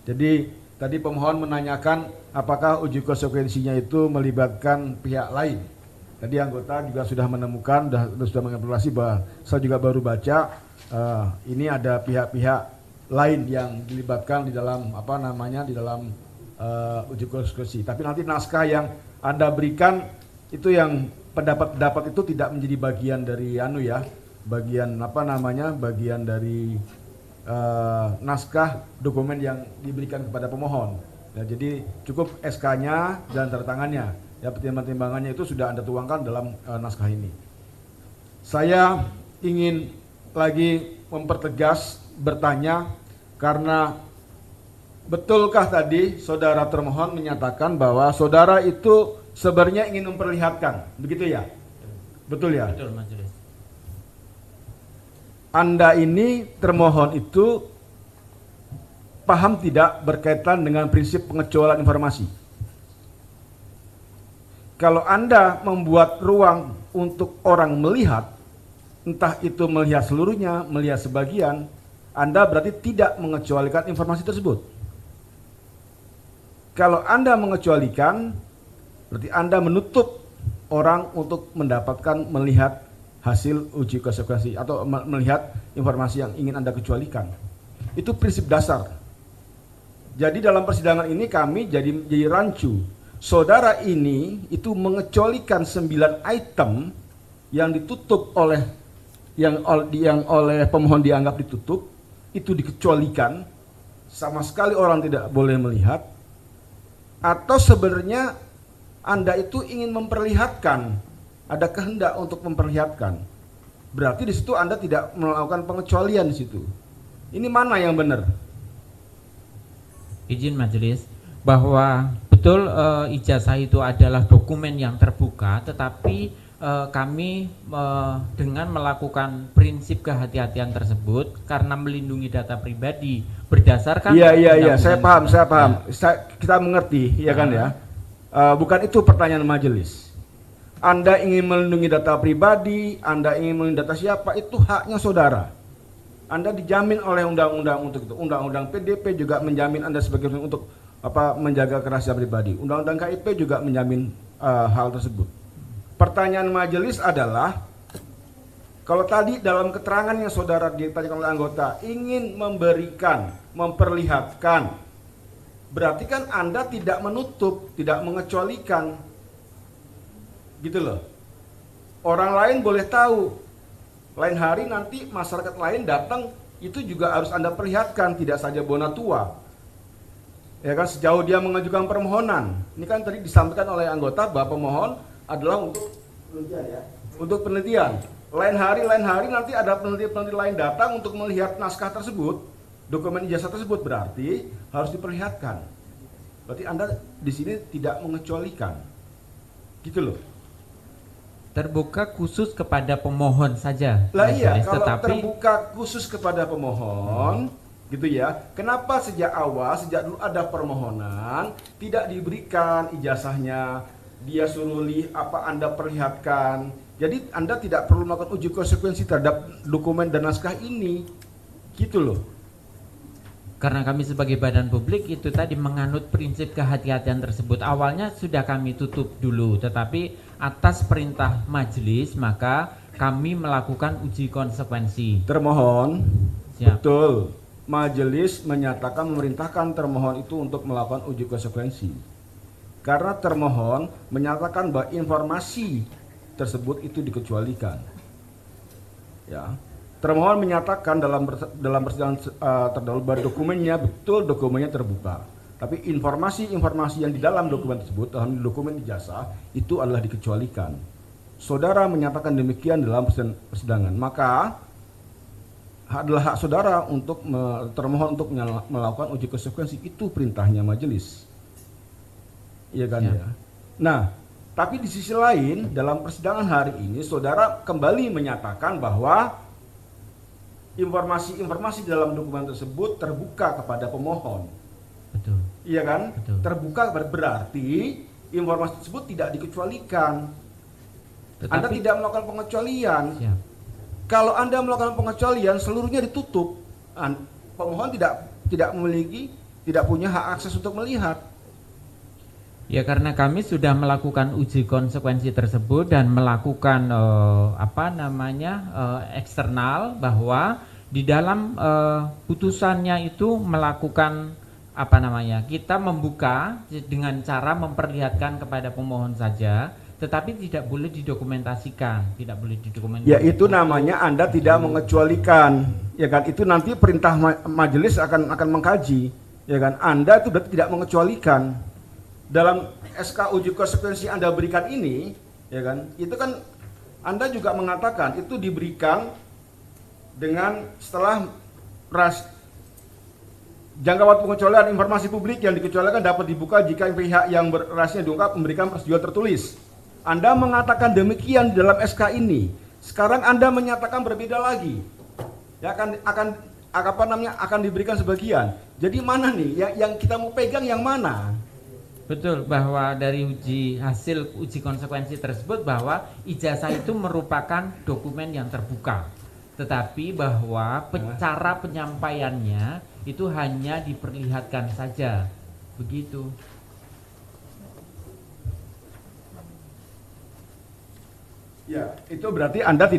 Jadi tadi pemohon menanyakan apakah uji konsekuensinya itu melibatkan pihak lain. Tadi anggota juga sudah menemukan, sudah mengevaluasi bahwa saya juga baru baca ini ada pihak-pihak lain yang dilibatkan di dalam di dalam uji konsekuensi. Tapi nanti naskah yang Anda berikan itu yang pendapat-pendapat itu tidak menjadi bagian dari bagian dari naskah dokumen yang diberikan kepada pemohon. Ya, jadi cukup SK-nya dan tanda tangannya. Ya, pertimbangan-pertimbangannya itu sudah Anda tuangkan dalam naskah ini. Saya ingin lagi mempertegas bertanya karena betulkah tadi saudara termohon menyatakan bahwa saudara itu sebenarnya ingin memperlihatkan, begitu ya? Betul ya? Betul, Majelis. Anda ini termohon itu paham tidak berkaitan dengan prinsip pengecualian informasi? Kalau Anda membuat ruang untuk orang melihat, entah itu melihat seluruhnya, melihat sebagian, Anda berarti tidak mengecualikan informasi tersebut. Kalau Anda mengecualikan, berarti Anda menutup orang untuk mendapatkan melihat hasil uji konsekuensi atau melihat informasi yang ingin Anda kecualikan. Itu prinsip dasar. Jadi dalam persidangan ini kami jadi rancu. Saudara ini itu mengecualikan 9 item yang ditutup oleh yang oleh pemohon dianggap ditutup, itu dikecualikan, sama sekali orang tidak boleh melihat. Atau sebenarnya Anda itu ingin memperlihatkan, ada kehendak untuk memperlihatkan. Berarti di situ Anda tidak melakukan pengecualian di situ. Ini mana yang benar? Izin Majelis, bahwa betul ijazah itu adalah dokumen yang terbuka, tetapi kami dengan melakukan prinsip kehati-hatian tersebut karena melindungi data pribadi berdasarkan Iya, saya paham. Kita mengerti, ya kan ya. Bukan itu pertanyaan majelis. Anda ingin melindungi data pribadi, Anda ingin melindungi data siapa, itu haknya saudara. Anda dijamin oleh undang-undang untuk itu. Undang-undang PDP juga menjamin Anda sebagai untuk menjaga kerahasiaan pribadi. Undang-undang KIP juga menjamin hal tersebut. Pertanyaan majelis adalah, kalau tadi dalam keterangan yang saudara ditanyakan oleh anggota ingin memberikan, memperlihatkan, berarti kan Anda tidak menutup, tidak mengecualikan, gitu loh. Orang lain boleh tahu, lain hari nanti masyarakat lain datang, itu juga harus Anda perlihatkan, tidak saja bona tua. Ya kan, sejauh dia mengajukan permohonan. Ini kan tadi disampaikan oleh anggota bahwa pemohon adalah untuk penelitian ya. Untuk penelitian. Lain hari nanti ada peneliti-peneliti lain datang untuk melihat naskah tersebut, dokumen ijazah tersebut, berarti harus diperlihatkan. Berarti Anda di sini tidak mengecualikan. Gitu loh. Terbuka khusus kepada pemohon saja. Lah iya, Majelis, kalau tetapi terbuka khusus kepada pemohon, gitu ya. Kenapa sejak awal, sejak dulu ada permohonan, tidak diberikan ijazahnya, dia suruh Anda perlihatkan. Jadi Anda tidak perlu melakukan uji konsekuensi terhadap dokumen dan naskah ini, gitu loh. karena kami sebagai badan publik itu tadi menganut prinsip kehati-hatian tersebut. Awalnya sudah kami tutup dulu, tetapi atas perintah majelis maka kami melakukan uji konsekuensi. Termohon, Siap. betul, majelis menyatakan memerintahkan termohon itu untuk melakukan uji konsekuensi. Karena termohon menyatakan bahwa informasi tersebut itu dikecualikan. Ya. Termohon menyatakan dalam persidangan terdahulu bahwa dokumennya terbuka. Tapi informasi-informasi yang di dalam dokumen tersebut, dalam dokumen ijazah, itu adalah dikecualikan. Saudara menyatakan demikian dalam persidangan, maka adalah hak saudara untuk termohon untuk melakukan uji konsekuensi. Itu perintahnya majelis. Iya kan ya. Nah, tapi di sisi lain dalam persidangan hari ini saudara kembali menyatakan bahwa informasi-informasi dalam dokumen tersebut terbuka kepada pemohon. Betul. Iya kan? Betul. Terbuka berarti informasi tersebut tidak dikecualikan. Anda tidak melakukan pengecualian. Siap. Kalau Anda melakukan pengecualian, seluruhnya ditutup. Pemohon tidak memiliki tidak punya hak akses untuk melihat. Ya karena kami sudah melakukan uji konsekuensi tersebut dan melakukan eksternal, bahwa di dalam putusannya itu melakukan kita membuka dengan cara memperlihatkan kepada pemohon saja, tetapi tidak boleh didokumentasikan, tidak boleh didokumentasikan. Ya itu namanya Anda tidak mengecualikan, ya kan? Itu nanti perintah majelis akan mengkaji, ya kan? Anda itu berarti tidak mengecualikan. Dalam SK uji konsekuensi Anda berikan ini, ya kan? Itu kan Anda juga mengatakan itu diberikan dengan setelah jangka waktu pengecualian informasi publik yang dikecualikan dapat dibuka jika pihak yang berhasil diungkap memberikan persetujuan tertulis. Anda mengatakan demikian di dalam SK ini. Sekarang Anda menyatakan berbeda lagi. Ya akan diberikan sebagian. Jadi mana nih yang kita mau pegang yang mana? Betul, bahwa dari hasil uji konsekuensi tersebut bahwa ijazah itu merupakan dokumen yang terbuka, tetapi bahwa cara penyampaiannya itu hanya diperlihatkan saja, begitu. Ya, itu berarti Anda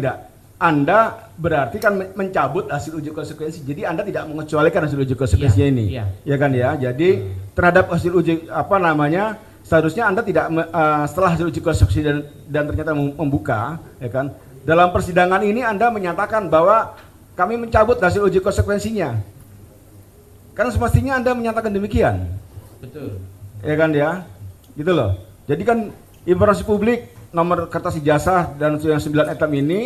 berarti kan mencabut hasil uji konsekuensi. Jadi Anda tidak mengecualikan hasil uji konsekuensinya ini. Iya. Ya kan ya. Jadi terhadap hasil uji seharusnya Anda tidak setelah hasil uji konsekuensi dan ternyata membuka, ya kan. Dalam persidangan ini Anda menyatakan bahwa kami mencabut hasil uji konsekuensinya. Karena semestinya Anda menyatakan demikian. Betul. Ya kan ya. Gitu loh. Jadi kan informasi publik nomor kertas ijazah dan yang 9 item ini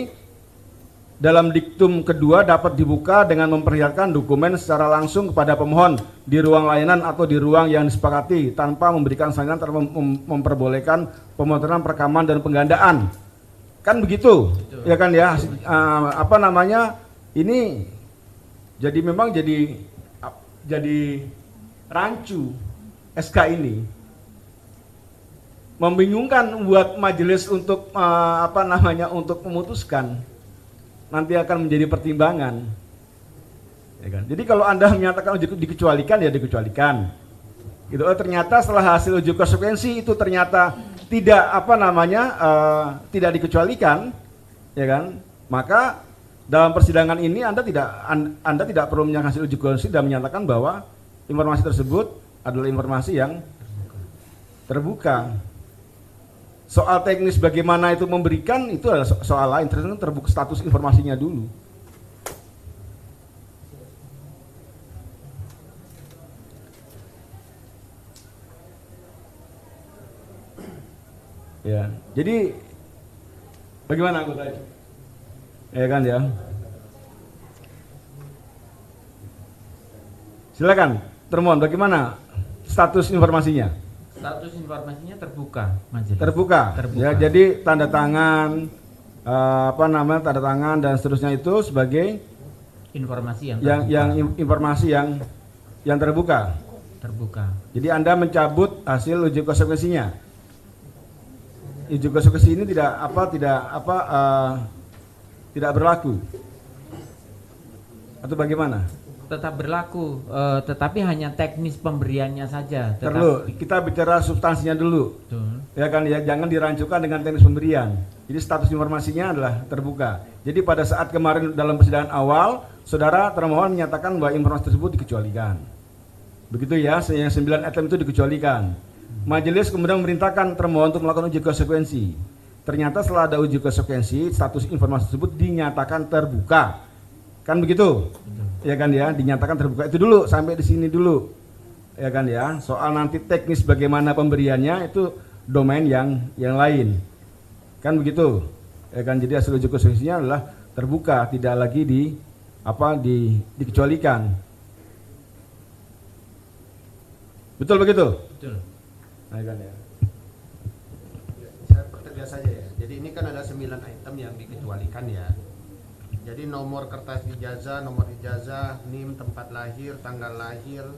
dalam diktum kedua dapat dibuka dengan memperlihatkan dokumen secara langsung kepada pemohon di ruang layanan atau di ruang yang disepakati tanpa memberikan salinan atau memperbolehkan pemotongan, perekaman dan penggandaan. Kan begitu. Betul. Ya kan ya. Ini jadi memang jadi rancu SK ini. Membingungkan buat majelis untuk untuk memutuskan. Nanti akan menjadi pertimbangan, ya kan? Jadi kalau Anda menyatakan dikecualikan, ya dikecualikan. Gitu. Ternyata setelah hasil uji konsekuensi itu ternyata tidak dikecualikan, ya kan? Maka dalam persidangan ini Anda tidak perlu menyatakan hasil uji konsekuensi dan menyatakan bahwa informasi tersebut adalah informasi yang terbuka. Soal teknis bagaimana itu memberikan itu adalah soal lain, terbuka status informasinya dulu. Ya, jadi bagaimana anggota? Ya kan ya. Silakan, termohon bagaimana status informasinya? Status informasinya terbuka, majelis. Terbuka. Ya, jadi tanda tangan, tanda tangan dan seterusnya itu sebagai informasi informasi yang terbuka. Terbuka. Jadi Anda mencabut hasil uji konsekuensinya. Uji konsekuensi ini tidak berlaku. Atau bagaimana? Tetap berlaku, tetapi hanya teknis pemberiannya saja. Perlu kita bicara substansinya dulu. Betul. Ya kan ya, jangan dirancukan dengan teknis pemberian. Jadi status informasinya adalah terbuka. Jadi pada saat kemarin dalam persidangan awal, saudara termohon menyatakan bahwa informasi tersebut dikecualikan. Begitu ya, yang 9 item itu dikecualikan. Majelis kemudian memerintahkan termohon untuk melakukan uji konsekuensi. Ternyata setelah ada uji konsekuensi, status informasi tersebut dinyatakan terbuka. Kan begitu? Ya kan ya, dinyatakan terbuka itu dulu, sampai di sini dulu. Ya kan ya, soal nanti teknis bagaimana pemberiannya itu domain yang lain. Kan begitu. Ya kan, jadi hasil uji konsekuensinya adalah terbuka, tidak lagi dikecualikan. Betul begitu? Betul. Ya kan ya. Saya pertegas saja ya. Jadi ini kan ada 9 item yang dikecualikan ya. Jadi nomor kertas ijazah, nomor ijazah, NIM, tempat lahir, tanggal lahir,